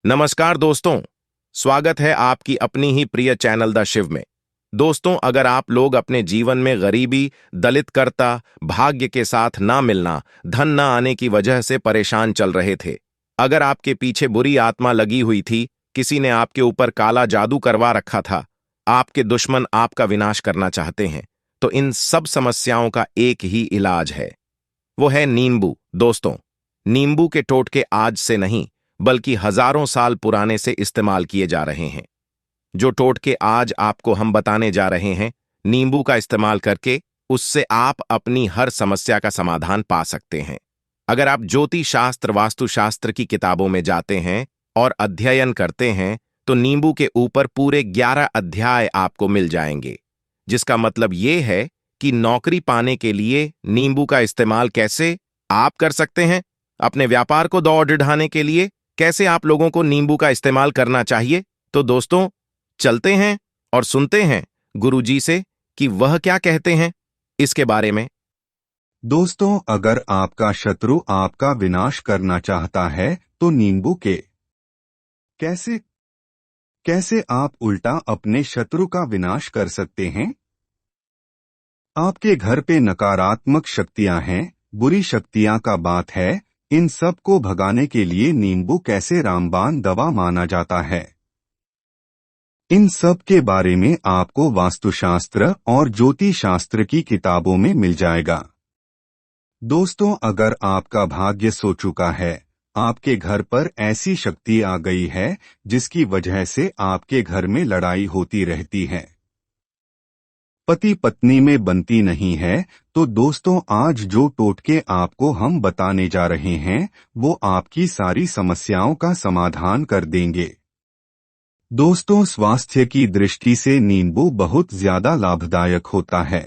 नमस्कार दोस्तों। स्वागत है आपकी अपनी ही प्रिय चैनल द शिव में। दोस्तों, अगर आप लोग अपने जीवन में गरीबी, दलितकरता, भाग्य के साथ ना मिलना, धन ना आने की वजह से परेशान चल रहे थे, अगर आपके पीछे बुरी आत्मा लगी हुई थी, किसी ने आपके ऊपर काला जादू करवा रखा था, आपके दुश्मन आपका विनाश करना चाहते हैं, तो इन सब समस्याओं का एक ही इलाज है। वो है नींबू। दोस्तों, नींबू के टोटके आज से नहीं बल्कि हजारों साल पुराने से इस्तेमाल किए जा रहे हैं। जो टोटके आज आपको हम बताने जा रहे हैं, नींबू का इस्तेमाल करके उससे आप अपनी हर समस्या का समाधान पा सकते हैं। अगर आप ज्योतिष शास्त्र, वास्तुशास्त्र की किताबों में जाते हैं और अध्ययन करते हैं तो नींबू के ऊपर पूरे 11 अध्याय आपको मिल जाएंगे, जिसका मतलब ये है कि नौकरी पाने के लिए नींबू का इस्तेमाल कैसे आप कर सकते हैं, अपने व्यापार को दौड़ ढाने के लिए कैसे आप लोगों को नींबू का इस्तेमाल करना चाहिए। तो दोस्तों, चलते हैं और सुनते हैं गुरुजी से कि वह क्या कहते हैं इसके बारे में। दोस्तों, अगर आपका शत्रु आपका विनाश करना चाहता है तो नींबू के कैसे कैसे आप उल्टा अपने शत्रु का विनाश कर सकते हैं। आपके घर पे नकारात्मक शक्तियां हैं, बुरी शक्तियां का बात है, इन सब को भगाने के लिए नींबू कैसे रामबाण दवा माना जाता है। इन सब के बारे में आपको वास्तुशास्त्र और ज्योतिष शास्त्र की किताबों में मिल जाएगा। दोस्तों, अगर आपका भाग्य सो चुका है, आपके घर पर ऐसी शक्ति आ गई है जिसकी वजह से आपके घर में लड़ाई होती रहती है, पति पत्नी में बनती नहीं है, तो दोस्तों आज जो टोटके आपको हम बताने जा रहे हैं वो आपकी सारी समस्याओं का समाधान कर देंगे। दोस्तों, स्वास्थ्य की दृष्टि से नींबू बहुत ज्यादा लाभदायक होता है।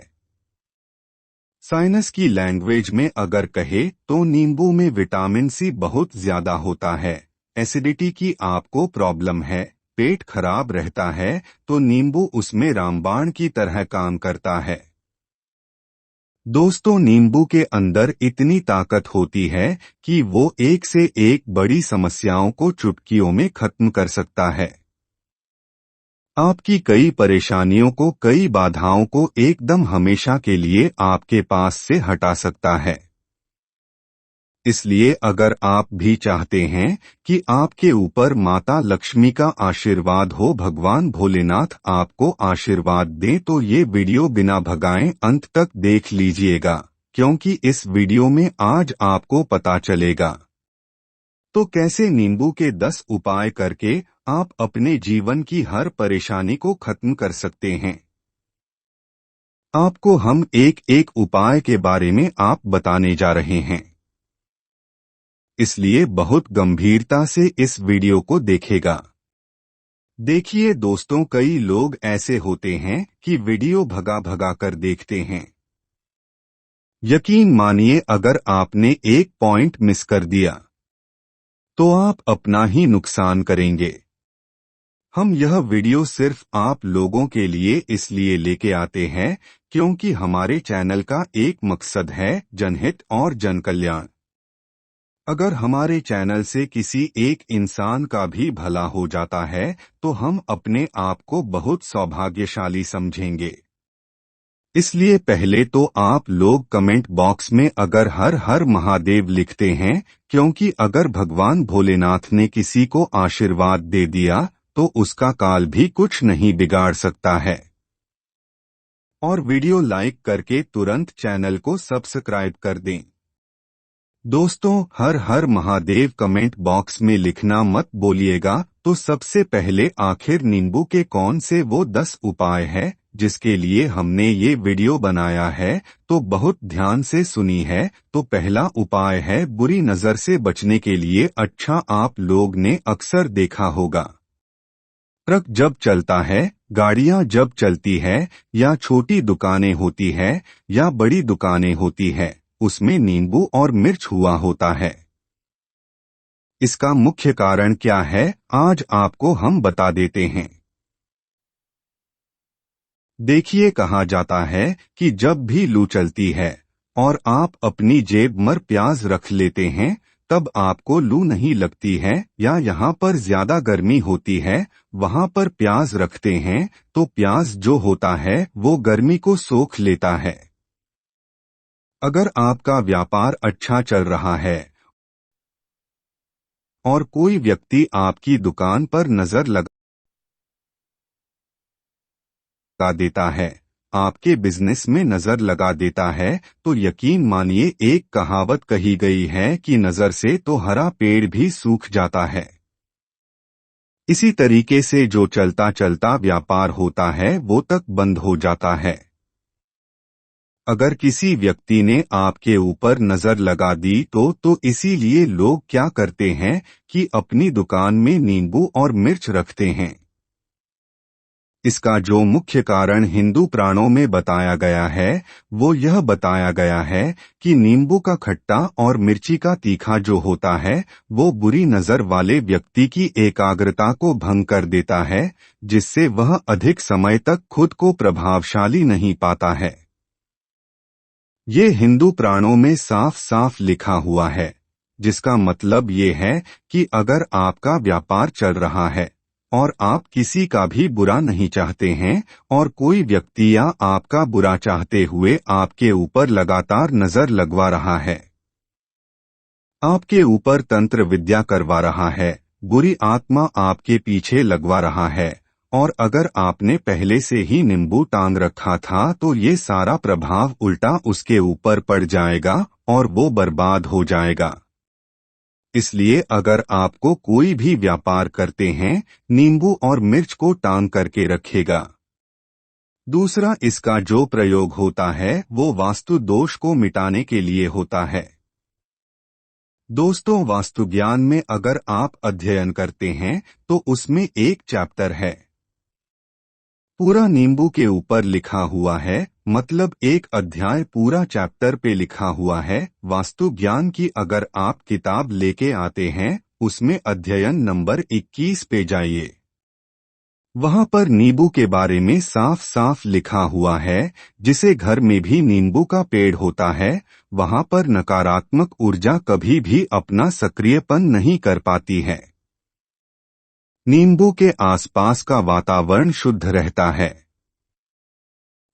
साइंस की लैंग्वेज में अगर कहे तो नींबू में विटामिन सी बहुत ज्यादा होता है। एसिडिटी की आपको प्रॉब्लम है, पेट खराब रहता है, तो नींबू उसमें रामबाण की तरह काम करता है। दोस्तों, नींबू के अंदर इतनी ताकत होती है कि वो एक से एक बड़ी समस्याओं को चुटकियों में खत्म कर सकता है। आपकी कई परेशानियों को, कई बाधाओं को एकदम हमेशा के लिए आपके पास से हटा सकता है। इसलिए अगर आप भी चाहते हैं कि आपके ऊपर माता लक्ष्मी का आशीर्वाद हो, भगवान भोलेनाथ आपको आशीर्वाद दें, तो ये वीडियो बिना भगाए अंत तक देख लीजिएगा, क्योंकि इस वीडियो में आज आपको पता चलेगा तो कैसे नींबू के 10 उपाय करके आप अपने जीवन की हर परेशानी को खत्म कर सकते हैं। आपको हम एक एक उपाय के बारे में आप बताने जा रहे हैं, इसलिए बहुत गंभीरता से इस वीडियो को देखेगा। देखिए दोस्तों, कई लोग ऐसे होते हैं कि वीडियो भगा भगा कर देखते हैं। यकीन मानिए, अगर आपने एक पॉइंट मिस कर दिया तो आप अपना ही नुकसान करेंगे। हम यह वीडियो सिर्फ आप लोगों के लिए इसलिए लेके आते हैं क्योंकि हमारे चैनल का एक मकसद है जनहित और जनकल्याण। अगर हमारे चैनल से किसी एक इंसान का भी भला हो जाता है तो हम अपने आप को बहुत सौभाग्यशाली समझेंगे। इसलिए पहले तो आप लोग कमेंट बॉक्स में अगर हर हर महादेव लिखते हैं, क्योंकि अगर भगवान भोलेनाथ ने किसी को आशीर्वाद दे दिया तो उसका काल भी कुछ नहीं बिगाड़ सकता है। और वीडियो लाइक करके तुरंत चैनल को सब्सक्राइब कर दें। दोस्तों, हर हर महादेव कमेंट बॉक्स में लिखना मत बोलिएगा, तो सबसे पहले आखिर नींबू के कौन से वो 10 उपाय है जिसके लिए हमने ये वीडियो बनाया है, तो बहुत ध्यान से सुनी है। तो पहला उपाय है बुरी नजर से बचने के लिए। अच्छा, आप लोग ने अक्सर देखा होगा, ट्रक जब चलता है, गाड़ियां जब चलती है, या छोटी दुकानें होती है या बड़ी दुकानें होती है, उसमें नींबू और मिर्च हुआ होता है। इसका मुख्य कारण क्या है, आज आपको हम बता देते हैं। देखिए, कहा जाता है कि जब भी लू चलती है और आप अपनी जेब में प्याज रख लेते हैं, तब आपको लू नहीं लगती है या यहाँ पर ज्यादा गर्मी होती है, वहाँ पर प्याज रखते हैं तो प्याज जो होता है वो गर्मी को सोख लेता है। अगर आपका व्यापार अच्छा चल रहा है और कोई व्यक्ति आपकी दुकान पर नजर लगा देता है, आपके बिजनेस में नजर लगा देता है, तो यकीन मानिए एक कहावत कही गई है कि नजर से तो हरा पेड़ भी सूख जाता है। इसी तरीके से जो चलता चलता व्यापार होता है वो तक बंद हो जाता है। अगर किसी व्यक्ति ने आपके ऊपर नजर लगा दी तो इसीलिए लोग क्या करते हैं कि अपनी दुकान में नींबू और मिर्च रखते हैं। इसका जो मुख्य कारण हिंदू पुराणों में बताया गया है वो यह बताया गया है कि नींबू का खट्टा और मिर्ची का तीखा जो होता है वो बुरी नजर वाले व्यक्ति की एकाग्रता को भंग कर देता है, जिससे वह अधिक समय तक खुद को प्रभावशाली नहीं पाता है। ये हिंदू पुराणों में साफ साफ लिखा हुआ है, जिसका मतलब ये है कि अगर आपका व्यापार चल रहा है और आप किसी का भी बुरा नहीं चाहते हैं और कोई व्यक्ति या आपका बुरा चाहते हुए आपके ऊपर लगातार नजर लगवा रहा है, आपके ऊपर तंत्र विद्या करवा रहा है, बुरी आत्मा आपके पीछे लगवा रहा है, और अगर आपने पहले से ही नींबू टांग रखा था तो ये सारा प्रभाव उल्टा उसके ऊपर पड़ जाएगा और वो बर्बाद हो जाएगा। इसलिए अगर आपको कोई भी व्यापार करते हैं, नींबू और मिर्च को टांग करके रखेगा। दूसरा, इसका जो प्रयोग होता है वो वास्तु दोष को मिटाने के लिए होता है। दोस्तों, वास्तु ज्ञान में अगर आप अध्ययन करते हैं तो उसमें एक चैप्टर है, पूरा नींबू के ऊपर लिखा हुआ है, मतलब एक अध्याय पूरा चैप्टर पे लिखा हुआ है। वास्तु ज्ञान की अगर आप किताब लेके आते हैं, उसमें अध्ययन नंबर 21 पे जाइए। वहां पर नींबू के बारे में साफ साफ लिखा हुआ है, जिसे घर में भी नींबू का पेड़ होता है, वहां पर नकारात्मक ऊर्जा कभी भी अपना सक्रियपन नहीं कर पाती है। नींबू के आसपास का वातावरण शुद्ध रहता है।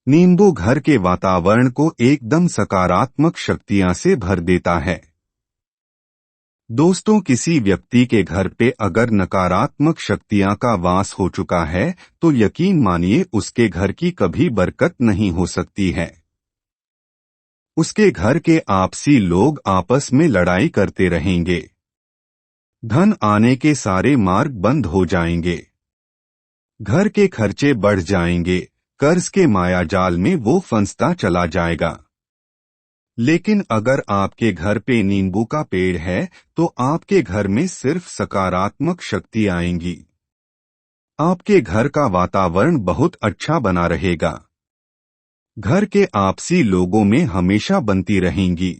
नींबू घर के वातावरण को एकदम सकारात्मक शक्तियां से भर देता है। दोस्तों, किसी व्यक्ति के घर पे अगर नकारात्मक शक्तियां का वास हो चुका है तो यकीन मानिए उसके घर की कभी बरकत नहीं हो सकती है। उसके घर के आपसी लोग आपस में लड़ाई करते रहेंगे, धन आने के सारे मार्ग बंद हो जाएंगे, घर के खर्चे बढ़ जाएंगे, कर्ज के मायाजाल में वो फंसता चला जाएगा। लेकिन अगर आपके घर पे नींबू का पेड़ है तो आपके घर में सिर्फ सकारात्मक शक्ति आएंगी। आपके घर का वातावरण बहुत अच्छा बना रहेगा। घर के आपसी लोगों में हमेशा बनती रहेंगी।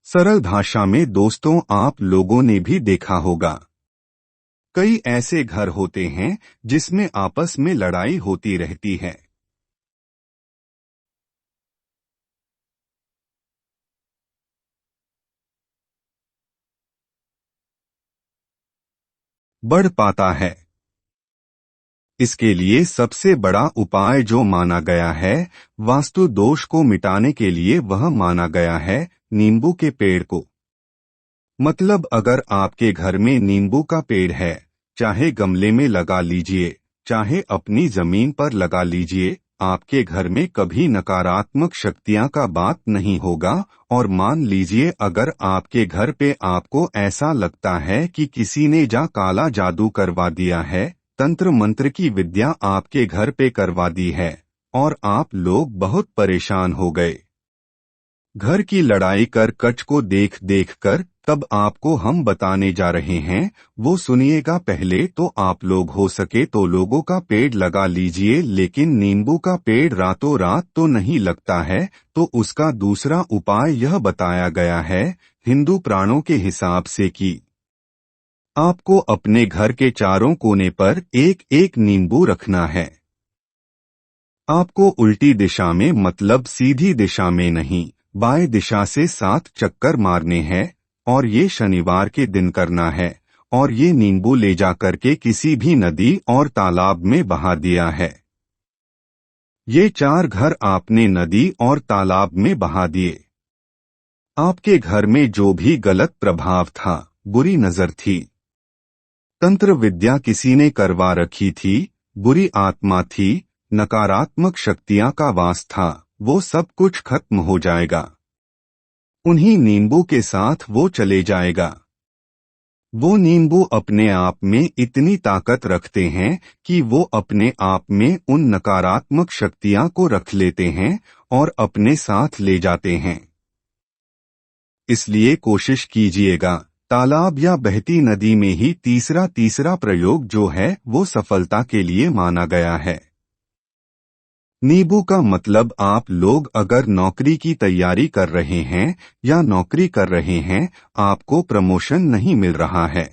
सरल भाषा में दोस्तों, आप लोगों ने भी देखा होगा, कई ऐसे घर होते हैं जिसमें आपस में लड़ाई होती रहती है। बढ़ पाता है। इसके लिए सबसे बड़ा उपाय जो माना गया है वास्तु दोष को मिटाने के लिए, वह माना गया है नींबू के पेड़ को। मतलब अगर आपके घर में नींबू का पेड़ है, चाहे गमले में लगा लीजिए, चाहे अपनी जमीन पर लगा लीजिए, आपके घर में कभी नकारात्मक शक्तियां का बात नहीं होगा। और मान लीजिए अगर आपके घर पे आपको ऐसा लगता है कि किसी ने काला जादू करवा दिया है, तंत्र मंत्र की विद्या आपके घर पे करवा दी है और आप लोग बहुत परेशान हो गए, घर की लड़ाई कर कच को देख देख कर, तब आपको हम बताने जा रहे हैं, वो सुनिएगा। पहले तो आप लोग हो सके तो लोगों का पेड़ लगा लीजिए, लेकिन नींबू का पेड़ रातों रात तो नहीं लगता है, तो उसका दूसरा उपाय यह बताया गया है हिंदू पुराणों के हिसाब से कि आपको अपने घर के चारों कोने पर एक एक नींबू रखना है। आपको उल्टी दिशा में, मतलब सीधी दिशा में नहीं, बाएं दिशा से 7 चक्कर मारने हैं और ये शनिवार के दिन करना है, और ये नींबू ले जाकर के किसी भी नदी और तालाब में बहा दिया है। ये 4 घर आपने नदी और तालाब में बहा दिए। आपके घर में जो भी गलत प्रभाव था, बुरी नजर थी, तंत्र विद्या किसी ने करवा रखी थी, बुरी आत्मा थी, नकारात्मक शक्तियां का वास था, वो सब कुछ खत्म हो जाएगा। उन्हीं नींबू के साथ वो चले जाएगा। वो नींबू अपने आप में इतनी ताकत रखते हैं कि वो अपने आप में उन नकारात्मक शक्तियां को रख लेते हैं और अपने साथ ले जाते हैं। इसलिए कोशिश कीजिएगा, तालाब या बहती नदी में ही तीसरा प्रयोग जो है वो सफलता के लिए माना गया है। नींबू का मतलब आप लोग अगर नौकरी की तैयारी कर रहे हैं या नौकरी कर रहे हैं, आपको प्रमोशन नहीं मिल रहा है,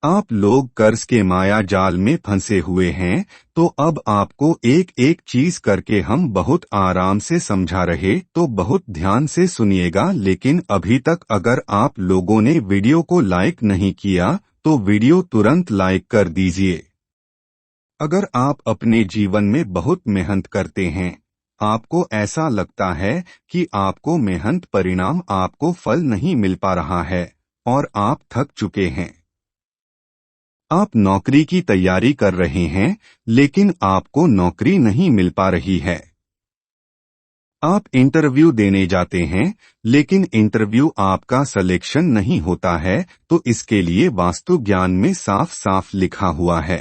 आप लोग कर्ज के माया जाल में फंसे हुए हैं, तो अब आपको एक एक चीज करके हम बहुत आराम से समझा रहे, तो बहुत ध्यान से सुनिएगा। लेकिन अभी तक अगर आप लोगों ने वीडियो को लाइक नहीं किया तो वीडियो तुरंत लाइक कर दीजिए। अगर आप अपने जीवन में बहुत मेहनत करते हैं, आपको ऐसा लगता है कि आपको मेहनत परिणाम आपको फल नहीं मिल पा रहा है और आप थक चुके हैं, आप नौकरी की तैयारी कर रहे हैं लेकिन आपको नौकरी नहीं मिल पा रही है, आप इंटरव्यू देने जाते हैं लेकिन इंटरव्यू आपका सिलेक्शन नहीं होता है, तो इसके लिए वास्तु ज्ञान में साफ साफ लिखा हुआ है।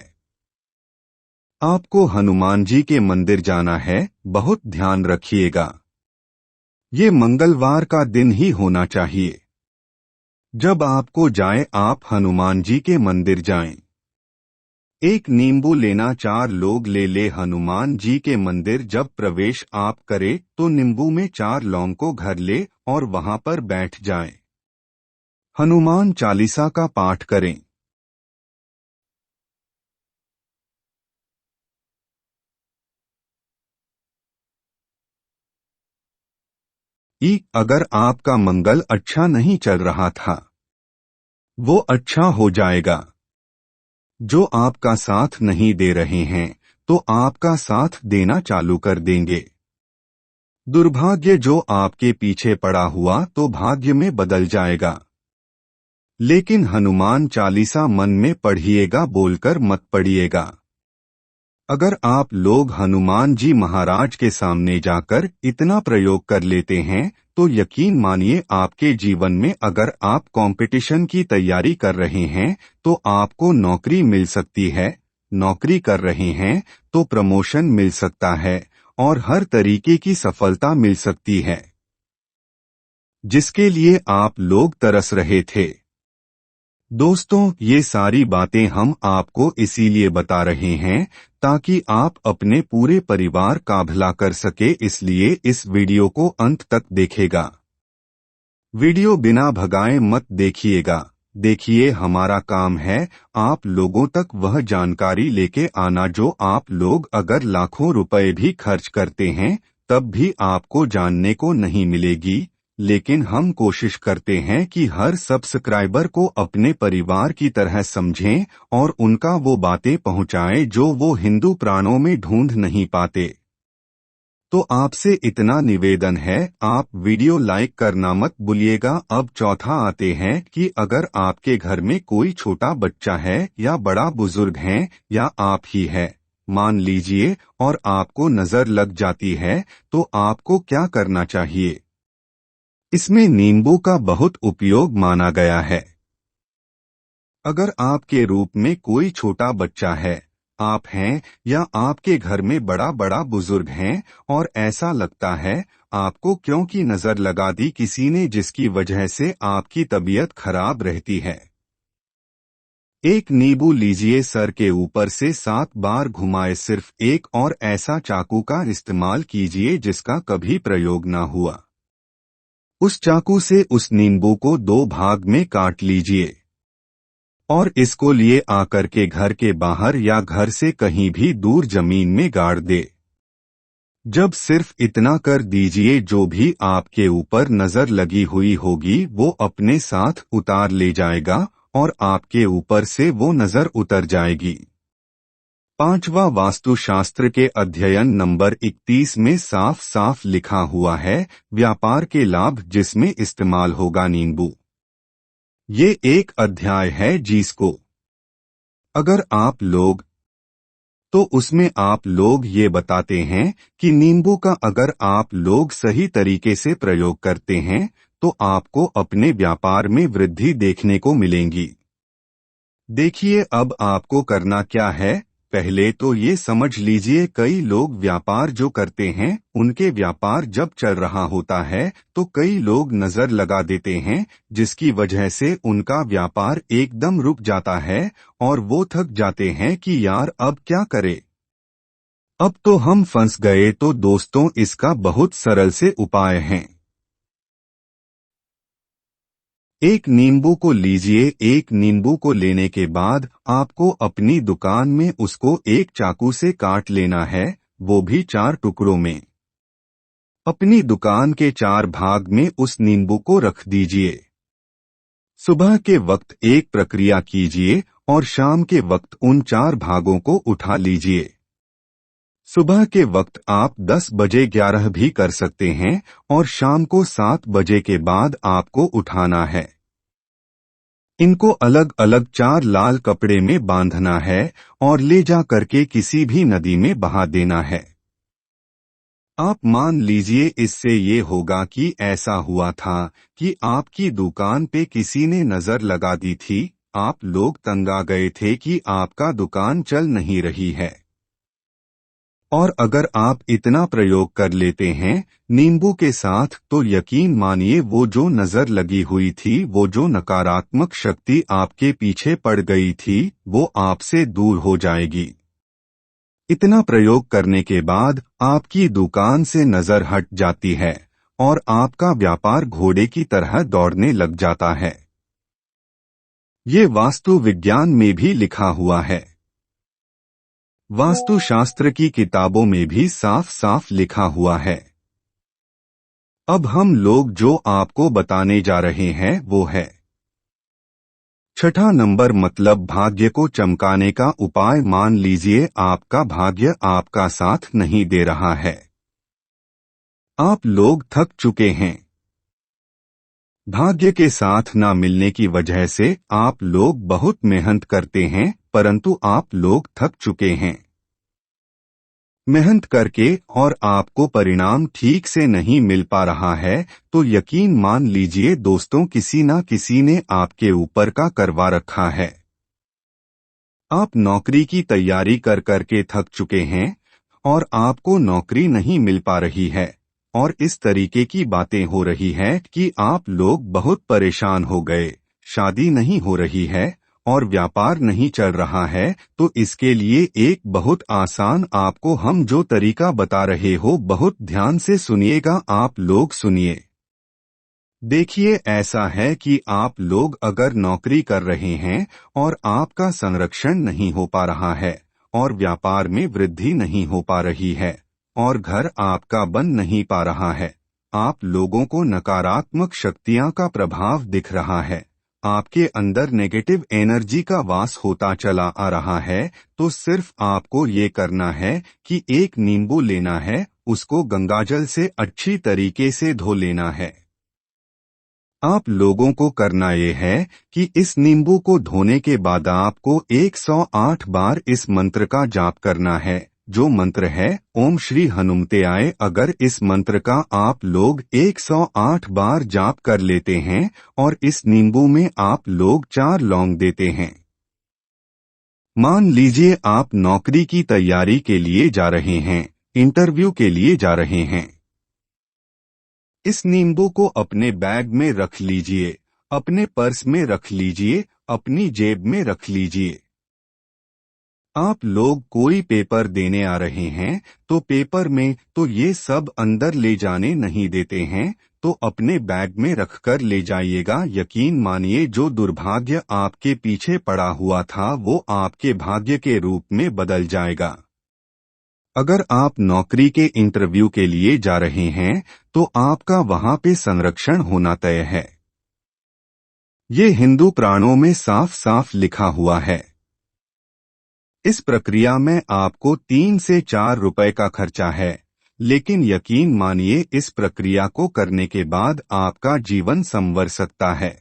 आपको हनुमान जी के मंदिर जाना है, बहुत ध्यान रखिएगा। ये मंगलवार का दिन ही होना चाहिए। जब आपको जाए आप हनुमान जी के मंदिर जाएं। एक नींबू लेना 4 लोग ले हनुमान जी के मंदिर जब प्रवेश आप करें तो नींबू में 4 लौंग को घर ले और वहां पर बैठ जाएं। हनुमान चालीसा का पाठ करें। अगर आपका मंगल अच्छा नहीं चल रहा था, वो अच्छा हो जाएगा। जो आपका साथ नहीं दे रहे हैं, तो आपका साथ देना चालू कर देंगे। दुर्भाग्य जो आपके पीछे पड़ा हुआ तो भाग्य में बदल जाएगा। लेकिन हनुमान चालीसा मन में पढ़िएगा, बोलकर मत पढ़िएगा। अगर आप लोग हनुमान जी महाराज के सामने जाकर इतना प्रयोग कर लेते हैं, तो यकीन मानिए आपके जीवन में अगर आप कंपटीशन की तैयारी कर रहे हैं तो आपको नौकरी मिल सकती है, नौकरी कर रहे हैं तो प्रमोशन मिल सकता है और हर तरीके की सफलता मिल सकती है, जिसके लिए आप लोग तरस रहे थे। दोस्तों, ये सारी बातें हम आपको इसीलिए बता रहे हैं ताकि आप अपने पूरे परिवार का भला कर सके, इसलिए इस वीडियो को अंत तक देखेगा। वीडियो बिना भगाए मत देखिएगा। देखिए, हमारा काम है आप लोगों तक वह जानकारी लेके आना जो आप लोग अगर लाखों रुपए भी खर्च करते हैं तब भी आपको जानने को नहीं मिलेगी। लेकिन हम कोशिश करते हैं कि हर सब्सक्राइबर को अपने परिवार की तरह समझें और उनका वो बातें पहुंचाएं जो वो हिंदू प्राणों में ढूंढ नहीं पाते। तो आपसे इतना निवेदन है, आप वीडियो लाइक करना मत भूलिएगा। अब चौथा आते हैं कि अगर आपके घर में कोई छोटा बच्चा है या बड़ा बुजुर्ग है या आप ही है, मान लीजिए, और आपको नजर लग जाती है, तो आपको क्या करना चाहिए? इसमें नींबू का बहुत उपयोग माना गया है। अगर आपके रूप में कोई छोटा बच्चा है, आप हैं या आपके घर में बड़ा बुजुर्ग हैं और ऐसा लगता है आपको क्योंकि नजर लगा दी किसी ने जिसकी वजह से आपकी तबीयत खराब रहती है, एक नींबू लीजिए, सर के ऊपर से 7 बार घुमाए सिर्फ एक, और ऐसा चाकू का इस्तेमाल कीजिए जिसका कभी प्रयोग ना हुआ। उस चाकू से उस नींबू को 2 भाग में काट लीजिए और इसको लिए आकर के घर के बाहर या घर से कहीं भी दूर जमीन में गाड़ दे। जब सिर्फ इतना कर दीजिए, जो भी आपके ऊपर नजर लगी हुई होगी वो अपने साथ उतार ले जाएगा और आपके ऊपर से वो नजर उतर जाएगी। 5वां वास्तुशास्त्र के अध्ययन नंबर 31 में साफ साफ लिखा हुआ है, व्यापार के लाभ जिसमें इस्तेमाल होगा नींबू। ये एक अध्याय है जिसको अगर आप लोग तो उसमें आप लोग ये बताते हैं कि नींबू का अगर आप लोग सही तरीके से प्रयोग करते हैं तो आपको अपने व्यापार में वृद्धि देखने को मिलेंगी। देखिए अब आपको करना क्या है। पहले तो ये समझ लीजिए, कई लोग व्यापार जो करते हैं उनके व्यापार जब चल रहा होता है तो कई लोग नजर लगा देते हैं, जिसकी वजह से उनका व्यापार एकदम रुक जाता है और वो थक जाते हैं कि यार अब क्या करे, अब तो हम फंस गए। तो दोस्तों इसका बहुत सरल से उपाय हैं। एक नींबू को लीजिए। एक नींबू को लेने के बाद आपको अपनी दुकान में उसको एक चाकू से काट लेना है, वो भी 4 टुकड़ों में। अपनी दुकान के 4 भाग में उस नींबू को रख दीजिए। सुबह के वक्त एक प्रक्रिया कीजिए और शाम के वक्त उन 4 भागों को उठा लीजिए। सुबह के वक्त आप 10 बजे 11 भी कर सकते हैं और शाम को 7 बजे के बाद आपको उठाना है। इनको अलग अलग 4 लाल कपड़े में बांधना है और ले जा करके किसी भी नदी में बहा देना है। आप मान लीजिए इससे ये होगा कि ऐसा हुआ था कि आपकी दुकान पे किसी ने नजर लगा दी थी, आप लोग तंग आ गए थे कि आपका दुकान चल नहीं रही है। और अगर आप इतना प्रयोग कर लेते हैं नींबू के साथ तो यकीन मानिए वो जो नजर लगी हुई थी, वो जो नकारात्मक शक्ति आपके पीछे पड़ गई थी, वो आपसे दूर हो जाएगी। इतना प्रयोग करने के बाद आपकी दुकान से नजर हट जाती है और आपका व्यापार घोड़े की तरह दौड़ने लग जाता है। ये वास्तु विज्ञान में भी लिखा हुआ है। वास्तुशास्त्र की किताबों में भी साफ साफ लिखा हुआ है। अब हम लोग जो आपको बताने जा रहे हैं वो है 6ठा नंबर, मतलब भाग्य को चमकाने का उपाय। मान लीजिए आपका भाग्य आपका साथ नहीं दे रहा है, आप लोग थक चुके हैं। भाग्य के साथ ना मिलने की वजह से आप लोग बहुत मेहनत करते हैं परंतु आप लोग थक चुके हैं मेहनत करके और आपको परिणाम ठीक से नहीं मिल पा रहा है। तो यकीन मान लीजिए दोस्तों, किसी ना किसी ने आपके ऊपर का करवा रखा है। आप नौकरी की तैयारी कर करके थक चुके हैं और आपको नौकरी नहीं मिल पा रही है और इस तरीके की बातें हो रही है कि आप लोग बहुत परेशान हो गए, शादी नहीं हो रही है और व्यापार नहीं चल रहा है। तो इसके लिए एक बहुत आसान आपको हम जो तरीका बता रहे हो, बहुत ध्यान से सुनिएगा, आप लोग सुनिए। देखिए ऐसा है कि आप लोग अगर नौकरी कर रहे हैं और आपका संरक्षण नहीं हो पा रहा है और व्यापार में वृद्धि नहीं हो पा रही है और घर आपका बन नहीं पा रहा है, आप लोगों को नकारात्मक शक्तियां का प्रभाव दिख रहा है, आपके अंदर नेगेटिव एनर्जी का वास होता चला आ रहा है, तो सिर्फ आपको ये करना है कि एक नींबू लेना है, उसको गंगाजल से अच्छी तरीके से धो लेना है। आप लोगों को करना ये है कि इस नींबू को धोने के बाद आपको 108 बार इस मंत्र का जाप करना है, जो मंत्र है ओम श्री हनुमते आय। अगर इस मंत्र का आप लोग 108 बार जाप कर लेते हैं और इस नींबू में आप लोग 4 लौंग देते हैं। मान लीजिए आप नौकरी की तैयारी के लिए जा रहे हैं, इंटरव्यू के लिए जा रहे हैं। इस नींबू को अपने बैग में रख लीजिए, अपने पर्स में रख लीजिए, अपनी जेब में रख लीजिए। आप लोग कोई पेपर देने आ रहे हैं तो पेपर में तो ये सब अंदर ले जाने नहीं देते हैं, तो अपने बैग में रखकर ले जाइएगा। यकीन मानिए जो दुर्भाग्य आपके पीछे पड़ा हुआ था वो आपके भाग्य के रूप में बदल जाएगा। अगर आप नौकरी के इंटरव्यू के लिए जा रहे हैं तो आपका वहां पे संरक्षण होना तय है। ये हिंदू पुराणों में साफ साफ लिखा हुआ है। इस प्रक्रिया में आपको 3 से 4 रुपए का खर्चा है, लेकिन यकीन मानिए इस प्रक्रिया को करने के बाद आपका जीवन संवर सकता है।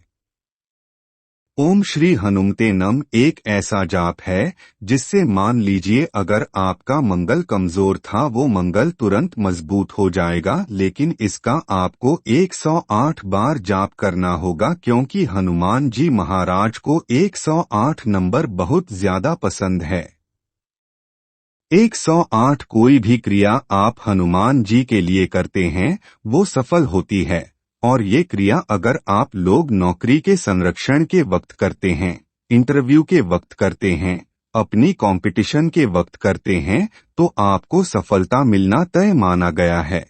ओम श्री हनुमते नम एक ऐसा जाप है जिससे मान लीजिए अगर आपका मंगल कमजोर था वो मंगल तुरंत मजबूत हो जाएगा, लेकिन इसका आपको 108 बार जाप करना होगा क्योंकि हनुमान जी महाराज को 108 नंबर बहुत ज्यादा पसंद है। 108 कोई भी क्रिया आप हनुमान जी के लिए करते हैं वो सफल होती है, और ये क्रिया अगर आप लोग नौकरी के संरक्षण के वक्त करते हैं, इंटरव्यू के वक्त करते हैं, अपनी कंपटीशन के वक्त करते हैं तो आपको सफलता मिलना तय माना गया है।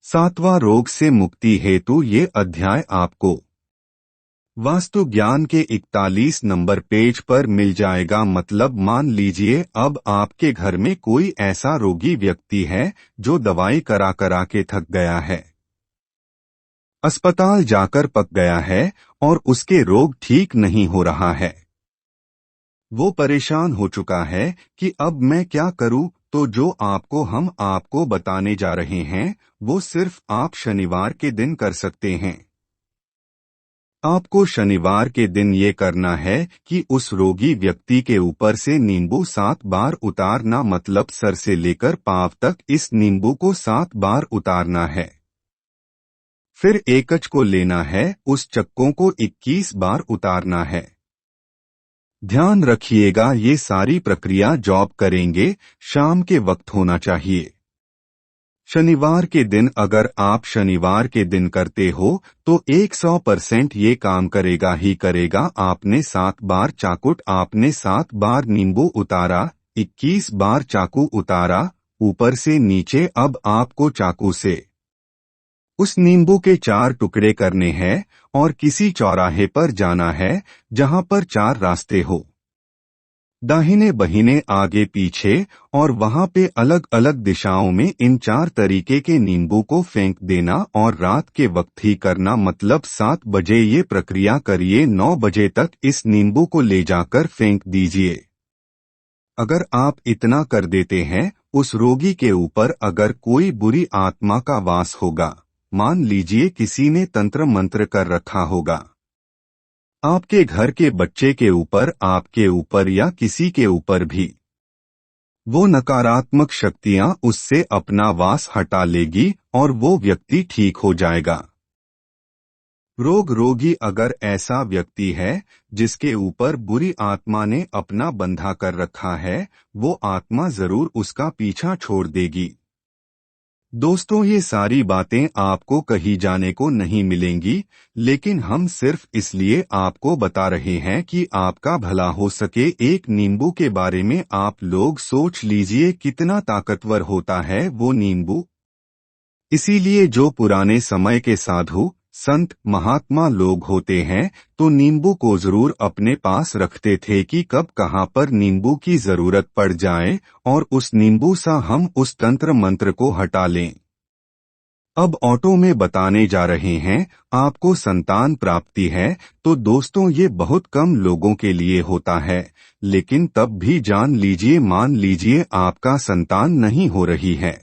7वां रोग से मुक्ति हेतु ये अध्याय आपको वास्तु ज्ञान के 41 नंबर पेज पर मिल जाएगा। मतलब मान लीजिए अब आपके घर में कोई ऐसा रोगी व्यक्ति है जो दवाई करा करा के थक गया है, अस्पताल जाकर पक गया है और उसके रोग ठीक नहीं हो रहा है। वो परेशान हो चुका है कि अब मैं क्या करूं, तो जो हम आपको बताने जा रहे हैं वो सिर्फ आप शनिवार के दिन कर सकते हैं। आपको शनिवार के दिन ये करना है कि उस रोगी व्यक्ति के ऊपर से नींबू 7 बार उतारना, मतलब सर से लेकर पांव तक इस नींबू को 7 बार उतारना है। फिर एकच को लेना है, उस चक्कों को 21 बार उतारना है। ध्यान रखिएगा ये सारी प्रक्रिया जॉब करेंगे शाम के वक्त होना चाहिए। शनिवार के दिन अगर आप शनिवार के दिन करते हो तो 100% ये काम करेगा ही करेगा। आपने 7 बार चाकुट, आपने 7 बार नींबू उतारा, 21 बार चाकू उतारा ऊपर से नीचे। अब आपको चाकू से उस नींबू के 4 टुकड़े करने हैं और किसी चौराहे पर जाना है जहां पर 4 रास्ते हो, दाहिने बहिने आगे पीछे, और वहां पे अलग अलग दिशाओं में इन 4 तरीके के नींबू को फेंक देना और रात के वक्त ही करना। मतलब 7 बजे ये प्रक्रिया करिए, 9 बजे तक इस नींबू को ले जाकर फेंक दीजिए। अगर आप इतना कर देते हैं, उस रोगी के ऊपर अगर कोई बुरी आत्मा का वास होगा, मान लीजिए किसी ने तंत्र मंत्र कर रखा होगा, आपके घर के बच्चे के ऊपर, आपके ऊपर या किसी के ऊपर भी, वो नकारात्मक शक्तियां उससे अपना वास हटा लेगी और वो व्यक्ति ठीक हो जाएगा। रोगी अगर ऐसा व्यक्ति है जिसके ऊपर बुरी आत्मा ने अपना बंधा कर रखा है, वो आत्मा जरूर उसका पीछा छोड़ देगी। दोस्तों, ये सारी बातें आपको कहीं जाने को नहीं मिलेंगी, लेकिन हम सिर्फ इसलिए आपको बता रहे हैं कि आपका भला हो सके। एक नींबू के बारे में आप लोग सोच लीजिए कितना ताकतवर होता है वो नींबू। इसीलिए जो पुराने समय के साधु संत महात्मा लोग होते हैं तो नींबू को जरूर अपने पास रखते थे कि कब कहाँ पर नींबू की जरूरत पड़ जाए और उस नींबू सा हम उस तंत्र मंत्र को हटा लें। अब ऑटो में बताने जा रहे हैं आपको संतान प्राप्ति है, तो दोस्तों ये बहुत कम लोगों के लिए होता है, लेकिन तब भी जान लीजिए, मान लीजिए आपका संतान नहीं हो रही है,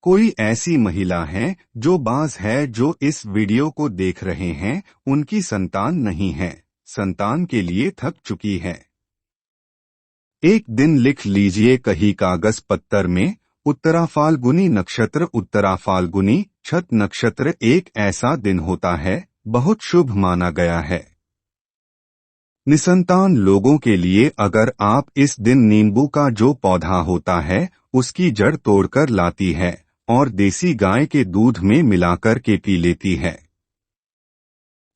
कोई ऐसी महिला है जो बाज है जो इस वीडियो को देख रहे हैं, उनकी संतान नहीं है, संतान के लिए थक चुकी है। एक दिन लिख लीजिए कहीं कागज पत्तर में, उत्तरा फाल्गुनी नक्षत्र, उत्तरा फाल्गुनी छठ नक्षत्र एक ऐसा दिन होता है, बहुत शुभ माना गया है निसंतान लोगों के लिए। अगर आप इस दिन नींबू का जो पौधा होता है उसकी जड़ तोड़कर लाती है और देसी गाय के दूध में मिलाकर के पी लेती है,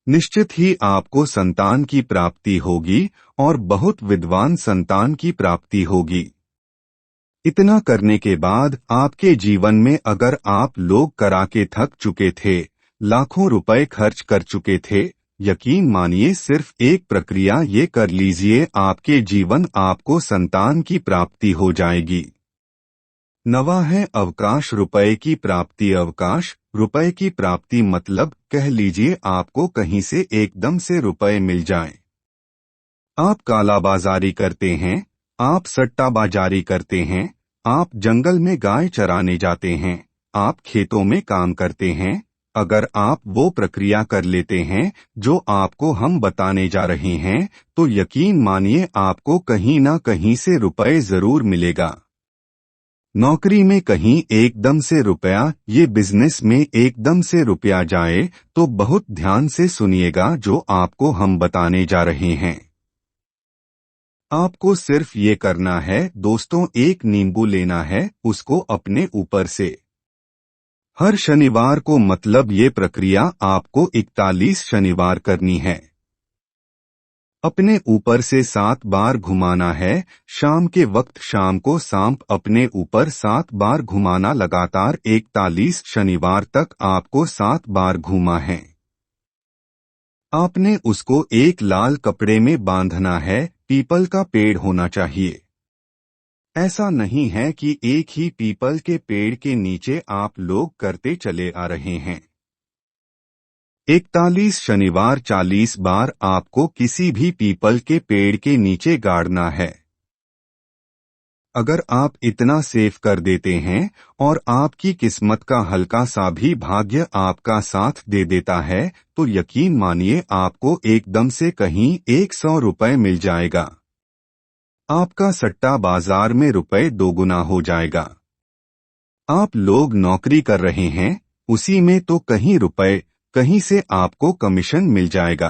निश्चित ही आपको संतान की प्राप्ति होगी और बहुत विद्वान संतान की प्राप्ति होगी। इतना करने के बाद आपके जीवन में अगर आप लोग करा के थक चुके थे, लाखों रुपए खर्च कर चुके थे, यकीन मानिए सिर्फ एक प्रक्रिया ये कर लीजिए, आपके जीवन आपको संतान की प्राप्ति हो जाएगी। नवा है अवकाश रुपए की प्राप्ति। अवकाश रुपए की प्राप्ति मतलब कह लीजिए आपको कहीं से एकदम से रुपए मिल जाएं। आप कालाबाजारी करते हैं, आप सट्टाबाजारी करते हैं, आप जंगल में गाय चराने जाते हैं, आप खेतों में काम करते हैं। अगर आप वो प्रक्रिया कर लेते हैं जो आपको हम बताने जा रहे हैं, तो यकीन मानिए आपको कहीं ना कहीं से रुपए जरूर मिलेगा। नौकरी में कहीं एकदम से रुपया, ये बिजनेस में एकदम से रुपया जाए तो बहुत ध्यान से सुनिएगा जो आपको हम बताने जा रहे हैं। आपको सिर्फ ये करना है दोस्तों, एक नींबू लेना है, उसको अपने ऊपर से हर शनिवार को, मतलब ये प्रक्रिया आपको 41 शनिवार करनी है। अपने ऊपर से 7 बार घुमाना है। शाम के वक्त शाम को सांप अपने ऊपर 7 बार घुमाना, लगातार 41 शनिवार तक आपको 7 बार घूमा है। आपने उसको एक लाल कपड़े में बांधना है। पीपल का पेड़ होना चाहिए। ऐसा नहीं है कि एक ही पीपल के पेड़ के नीचे आप लोग करते चले आ रहे हैं। 41 शनिवार 40 बार आपको किसी भी पीपल के पेड़ के नीचे गाड़ना है। अगर आप इतना सेव कर देते हैं और आपकी किस्मत का हल्का सा भी भाग्य आपका साथ दे देता है, तो यकीन मानिए आपको एकदम से कहीं 100 रुपए मिल जाएगा। आपका सट्टा बाजार में रुपए दोगुना हो जाएगा। आप लोग नौकरी कर रहे हैं, उसी में तो कहीं रुपए, कहीं से आपको कमीशन मिल जाएगा।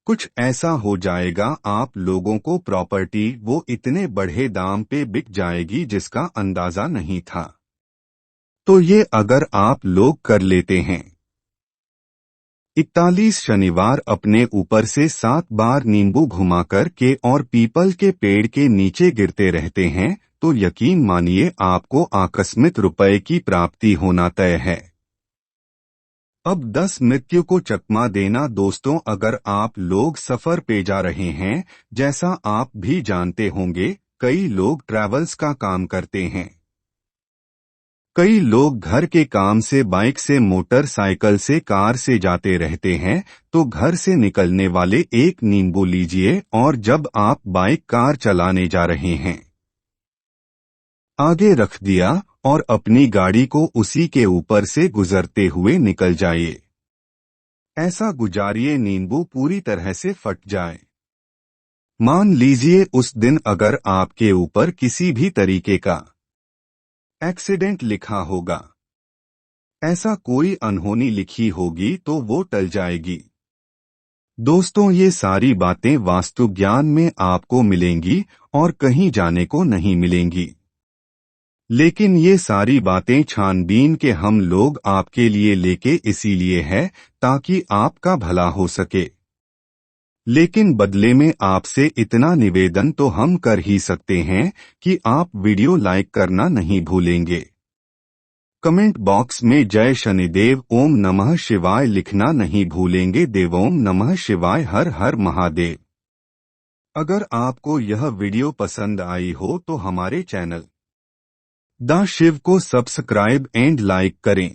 कुछ ऐसा हो जाएगा आप लोगों को प्रॉपर्टी वो इतने बढ़े दाम पे बिक जाएगी जिसका अंदाजा नहीं था। तो ये अगर आप लोग कर लेते हैं 41 शनिवार अपने ऊपर से 7 बार नींबू घुमाकर के और पीपल के पेड़ के नीचे गिरते रहते हैं, तो यकीन मानिए आपको आकस्मिक रुपए की प्राप्ति होना तय है। अब 10 मृत्यु को चकमा देना। दोस्तों, अगर आप लोग सफर पे जा रहे हैं, जैसा आप भी जानते होंगे, कई लोग ट्रैवल्स का काम करते हैं। कई लोग घर के काम से, बाइक से, मोटरसाइकिल से, कार से जाते रहते हैं। तो घर से निकलने वाले एक नींबू लीजिए और जब आप बाइक कार चलाने जा रहे हैं, आगे रख दिया और अपनी गाड़ी को उसी के ऊपर से गुजरते हुए निकल जाइए। ऐसा गुजारिए नींबू पूरी तरह से फट जाए। मान लीजिए उस दिन अगर आपके ऊपर किसी भी तरीके का एक्सीडेंट लिखा होगा, ऐसा कोई अनहोनी लिखी होगी, तो वो टल जाएगी। दोस्तों, ये सारी बातें वास्तु ज्ञान में आपको मिलेंगी और कहीं जाने को नहीं मिलेंगी। लेकिन ये सारी बातें छानबीन के हम लोग आपके लिए लेके इसीलिए है ताकि आपका भला हो सके। लेकिन बदले में आपसे इतना निवेदन तो हम कर ही सकते हैं कि आप वीडियो लाइक करना नहीं भूलेंगे। कमेंट बॉक्स में जय शनिदेव ओम नमः शिवाय लिखना नहीं भूलेंगे। देवोम नमः शिवाय, हर हर महादेव। अगर आपको यह वीडियो पसंद आई हो तो हमारे चैनल द शिव को सब्सक्राइब एंड लाइक करें।